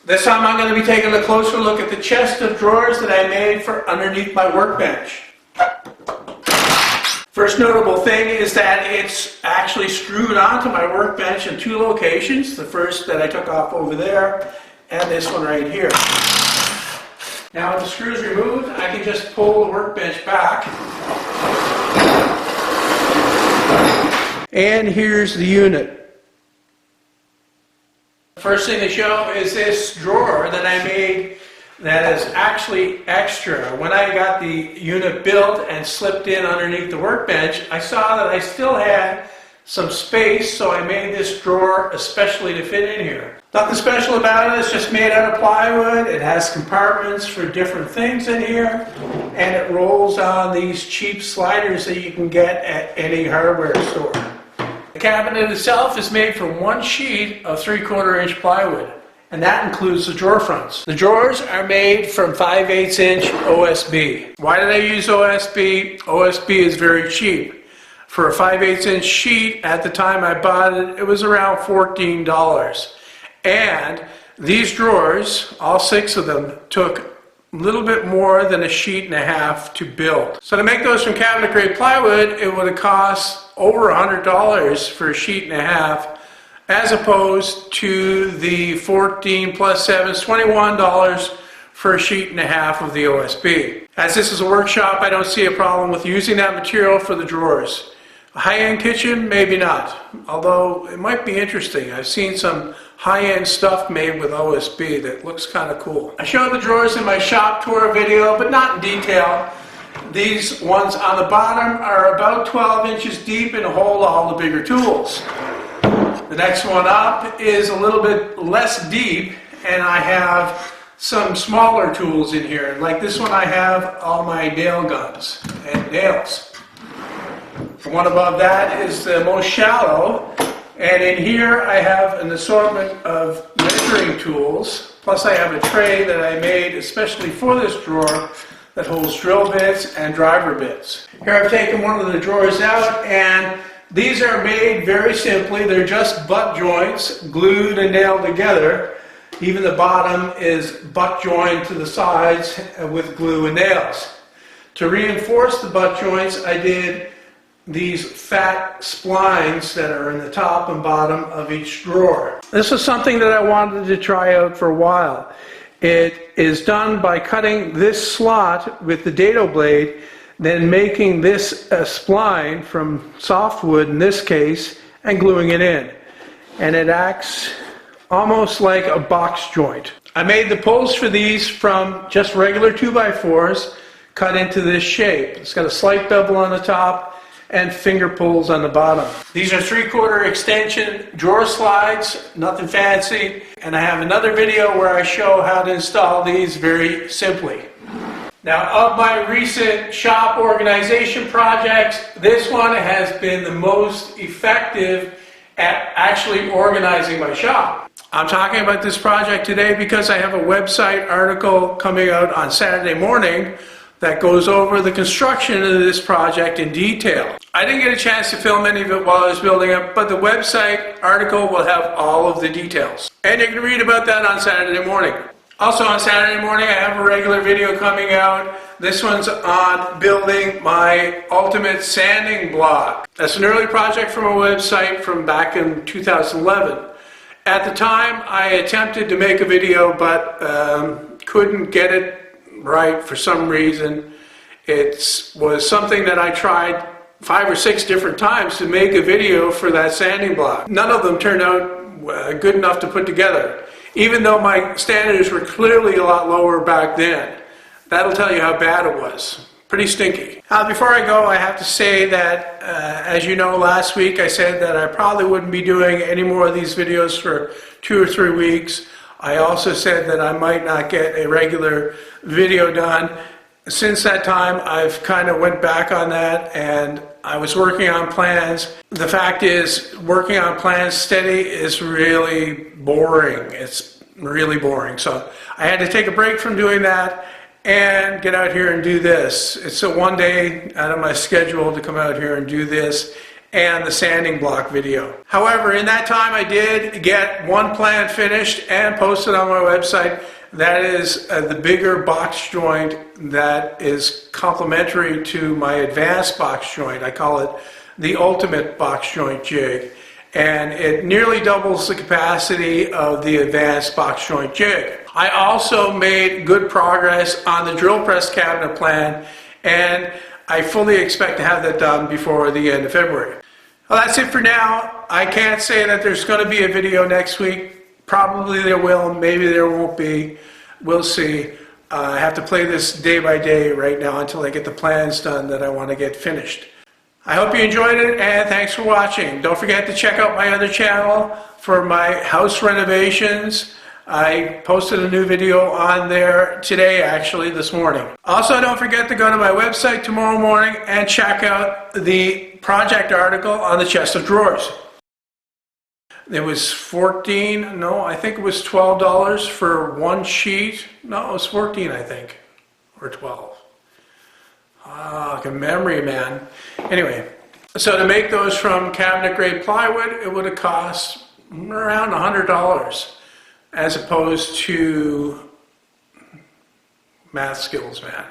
This time I'm going to be taking a closer look at the chest of drawers that I made for underneath my workbench. First notable thing is that it's actually screwed onto my workbench in two locations. The first that I took off over there, and this one right here. Now with the screws removed, I can just pull the workbench back. And here's the unit. The first thing to show is this drawer that I made that is actually extra. When I got the unit built and slipped in underneath the workbench, I saw that I still had some space, so I made this drawer especially to fit in here. Nothing special about it, it's just made out of plywood. It has compartments for different things in here, and it rolls on these cheap sliders that you can get at any hardware store. The cabinet itself is made from one sheet of 3/4 inch plywood, and that includes the drawer fronts. The drawers are made from 5/8 inch OSB. Why did I use OSB? OSB is very cheap. For a 5/8 inch sheet, at the time I bought it, it was around $14. And these drawers, all 6 of them, took a little bit more than a sheet and a half to build. So to make those from cabinet grade plywood, it would have cost over $100 for a sheet and a half, as opposed to the 14 plus 7 is $21 for a sheet and a half of the OSB. As this is a workshop, I don't see a problem with using that material for the drawers. A high-end kitchen, maybe not, although it might be interesting. I've seen some high-end stuff made with OSB that looks kind of cool. I showed the drawers in my shop tour video, but not in detail. These ones on the bottom are about 12 inches deep and hold all the bigger tools. The next one up is a little bit less deep, and I have some smaller tools in here. Like this one, I have all my nail guns and nails. The one above that is the most shallow, and in here I have an assortment of measuring tools, plus I have a tray that I made especially for this drawer that holds drill bits and driver bits. Here I've taken one of the drawers out, and these are made very simply. They're just butt joints glued and nailed together. Even the bottom is butt joined to the sides with glue and nails. To reinforce the butt joints, I did these fat splines that are in the top and bottom of each drawer. This is something that I wanted to try out for a while. It is done by cutting this slot with the dado blade, then making this a spline from softwood in this case and gluing it in. And it acts almost like a box joint. I made the pulls for these from just regular 2x4s cut into this shape. It's got a slight bevel on the top and finger pulls on the bottom. These are 3/4 extension drawer slides, nothing fancy, and I have another video where I show how to install these very simply. Now, of my recent shop organization projects, this one has been the most effective at actually organizing my shop. I'm talking about this project today because I have a website article coming out on Saturday morning that goes over the construction of this project in detail. I didn't get a chance to film any of it while I was building it, but the website article will have all of the details. And you can read about that on Saturday morning. Also on Saturday morning, I have a regular video coming out. This one's on building my ultimate sanding block. That's an early project from a website from back in 2011. At the time, I attempted to make a video, but couldn't get it right for some reason. It was something that I tried 5 or 6 different times to make a video for that sanding block. None of them turned out good enough to put together, even though my standards were clearly a lot lower back then. That'll tell you how bad it was. Pretty stinky. Before I go, I have to say that, as you know, last week I said that I probably wouldn't be doing any more of these videos for 2 or 3 weeks. I also said that I might not get a regular video done. Since that time, I've kind of went back on that, and I was working on plans. The fact is, working on plans steady is really boring. It's really boring. So I had to take a break from doing that and get out here and do this. It's a one day out of my schedule to come out here and do this, and the sanding block video. However, in that time I did get one plan finished and posted on my website. That is the bigger box joint that is complementary to my advanced box joint. I call it the ultimate box joint jig. And it nearly doubles the capacity of the advanced box joint jig. I also made good progress on the drill press cabinet plan, and I fully expect to have that done before the end of February. Well, that's it for now. I can't say that there's going to be a video next week. Probably there will, maybe there won't be. We'll see. I have to play this day by day right now until I get the plans done that I want to get finished. I hope you enjoyed it, and thanks for watching. Don't forget to check out my other channel for my house renovations. I posted a new video on there today, actually, this morning. Also, don't forget to go to my website tomorrow morning and check out the project article on the chest of drawers. It was I think it was $12 for one sheet. No, it was 14, I think, or 12. Like a memory, man. Anyway, so to make those from cabinet grade plywood, it would have cost around $100, as opposed to math skills, man.